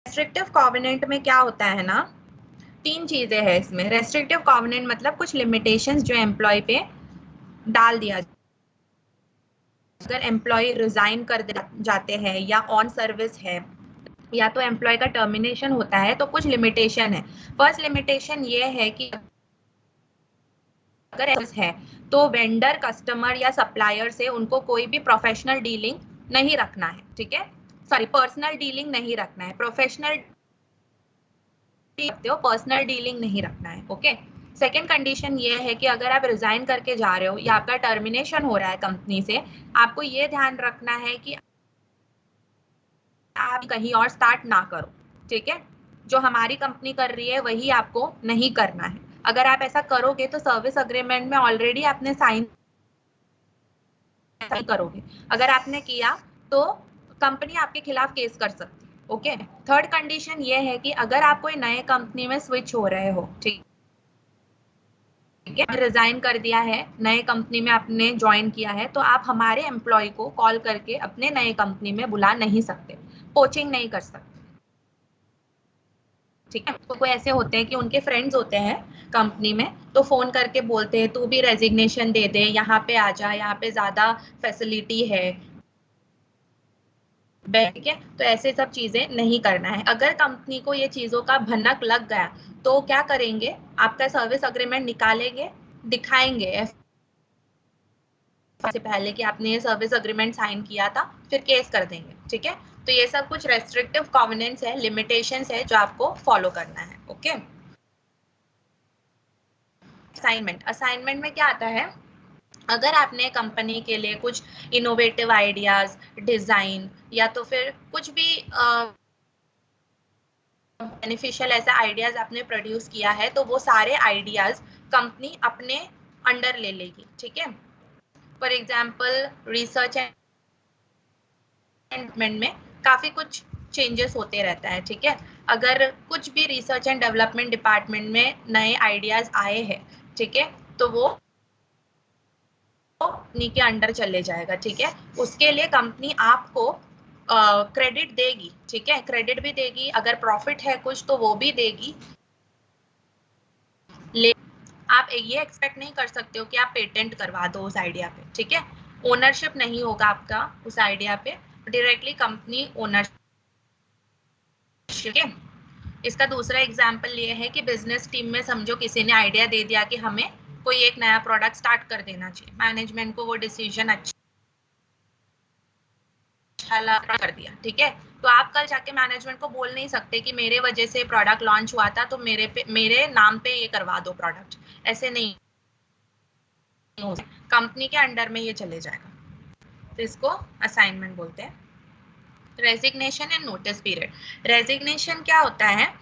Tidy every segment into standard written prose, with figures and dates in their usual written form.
Restrictive covenant में क्या होता है ना, तीन चीजें हैं इसमें। रेस्ट्रिक्टिव कॉवेनेंट मतलब कुछ लिमिटेशंस जो एम्प्लॉय पे डाल दिया, अगर एम्प्लॉय रिजाइन कर जाते हैं या ऑन सर्विस है या तो एम्प्लॉय का टर्मिनेशन होता है तो कुछ लिमिटेशन है। फर्स्ट लिमिटेशन ये है कि अगर है तो वेंडर, कस्टमर या सप्लायर से उनको कोई भी प्रोफेशनल डीलिंग नहीं रखना है, ठीक है। सॉरी, पर्सनल डीलिंग नहीं रखना है, प्रोफेशनल पर्सनल डीलिंग नहीं रखना है, ओके। सेकेंड कंडीशन ये है कि अगर आप रिजाइन करके जा रहे हो या आपका टर्मिनेशन हो रहा है कंपनी से, आपको ये ध्यान रखना है कि आप कहीं और स्टार्ट ना करो, ठीक है। जो हमारी कंपनी कर रही है वही आपको नहीं करना है। अगर आप ऐसा करोगे तो सर्विस अग्रीमेंट में ऑलरेडी आपने साइन करोगे, अगर आपने किया तो कंपनी आपके खिलाफ केस कर सकती है, ओके। थर्ड कंडीशन ये है कि अगर आप कोई नए कंपनी में स्विच हो रहे हो, ठीक है, रिजाइन कर दिया है, नए कंपनी में आपने ज्वाइन किया है, तो आप हमारे एम्प्लॉय को कॉल करके अपने नए कंपनी में बुला नहीं सकते, पोचिंग नहीं कर सकते, ठीक है। तो कोई ऐसे होते हैं कि उनके फ्रेंड्स होते हैं कंपनी में, तो फोन करके बोलते हैं तू भी रेजिग्नेशन दे दे, यहाँ पे आ जा, यहाँ पे ज्यादा फैसिलिटी है, ठीक है। तो ऐसे सब चीजें नहीं करना है। अगर कंपनी को ये चीजों का भनक लग गया तो क्या करेंगे, आपका सर्विस अग्रीमेंट निकालेंगे, दिखाएंगे से पहले कि आपने ये सर्विस अग्रीमेंट साइन किया था, फिर केस कर देंगे, ठीक है। तो ये सब कुछ रेस्ट्रिक्टिव कॉवेनेंट्स है, लिमिटेशंस है जो आपको फॉलो करना है, ओके। असाइनमेंट, असाइनमेंट में क्या आता है, अगर आपने कंपनी के लिए कुछ इनोवेटिव आइडियाज, डिजाइन या तो फिर कुछ भी बेनिफिशियल ऐसे आइडियाज आपने प्रोड्यूस किया है, तो वो सारे आइडियाज कंपनी अपने अंडर ले लेगी, ठीक है। For example research and development में काफी कुछ चेंजेस होते रहता है, ठीक है। अगर कुछ भी रिसर्च एंड डेवलपमेंट डिपार्टमेंट में नए आइडियाज आए हैं, ठीक है, तो वो कंपनी के अंडर चले जाएगा, ठीक है। उसके लिए कंपनी आपको क्रेडिट देगी, ठीक है, क्रेडिट भी देगी, अगर प्रॉफिट है कुछ तो वो भी देगी। ले आप ये एक्सपेक्ट नहीं कर सकते हो कि आप पेटेंट करवा दो उस आइडिया पे, ठीक है। ओनरशिप नहीं होगा आपका उस आइडिया पे, डायरेक्टली कंपनी ओनरशिप, ठीक है। इसका दूसरा एग्जाम्पल ये है कि बिजनेस टीम में समझो किसी ने आइडिया दे दिया कि हमें कोई एक नया प्रोडक्ट स्टार्ट कर देना चाहिए, मैनेजमेंट को वो डिसीजन अच्छा कर दिया, ठीक है। तो आप कल जाके मैनेजमेंट को बोल नहीं सकते कि मेरे वजह से प्रोडक्ट लॉन्च हुआ था तो मेरे नाम पे ये करवा दो प्रोडक्ट, ऐसे नहीं हो, कंपनी के अंडर में ये चले जाएगा, तो इसको असाइनमेंट बोलते हैं। Resignation and notice period, resignation क्या होता है,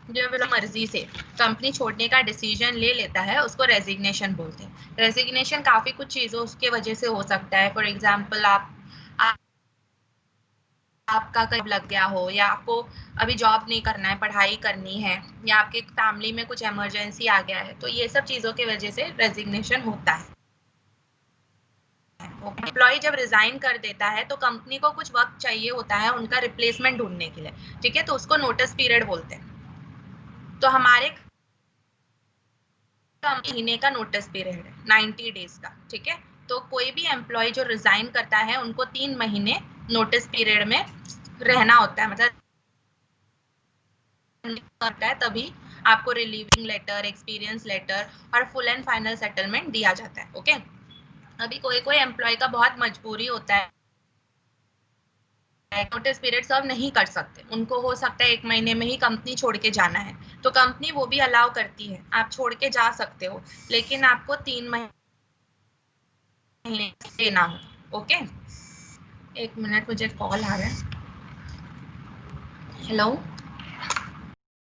जो मर्जी से कंपनी छोड़ने का डिसीजन ले लेता है उसको रेजिग्नेशन बोलते हैं। रेजिग्नेशन काफी कुछ चीजों उसके वजह से हो सकता है, फॉर एग्जाम्पल आपका कहीं लग गया हो, या आपको अभी जॉब नहीं करना है, पढ़ाई करनी है, या आपके फैमिली में कुछ इमरजेंसी आ गया है, तो ये सब चीजों की वजह से रेजिग्नेशन होता है। एम्प्लॉय जब रिजाइन कर देता है तो कंपनी को कुछ वक्त चाहिए होता है उनका रिप्लेसमेंट ढूंढने के लिए, ठीक है, तो उसको नोटिस पीरियड बोलते हैं। तो हमारे महीने का नोटिस पीरियड है 90 डेज का, ठीक है। तो कोई भी एम्प्लॉय जो रिजाइन करता है उनको 3 महीने नोटिस पीरियड में रहना होता है, मतलब करता है तभी आपको रिलीविंग लेटर, एक्सपीरियंस लेटर और फुल एंड फाइनल सेटलमेंट दिया जाता है, ओके। अभी कोई कोई एम्प्लॉय का बहुत मजबूरी होता है, नोटिस पीरियड सर्व नहीं कर सकते, उनको हो सकता है 1 महीने में ही कंपनी छोड़ के जाना है, तो कंपनी वो भी अलाउ करती है, आप छोड़ के जा सकते हो, लेकिन आपको 3 महीने देना हो, ओके। 1 मिनट, मुझे कॉल आ रहा है। हेलो।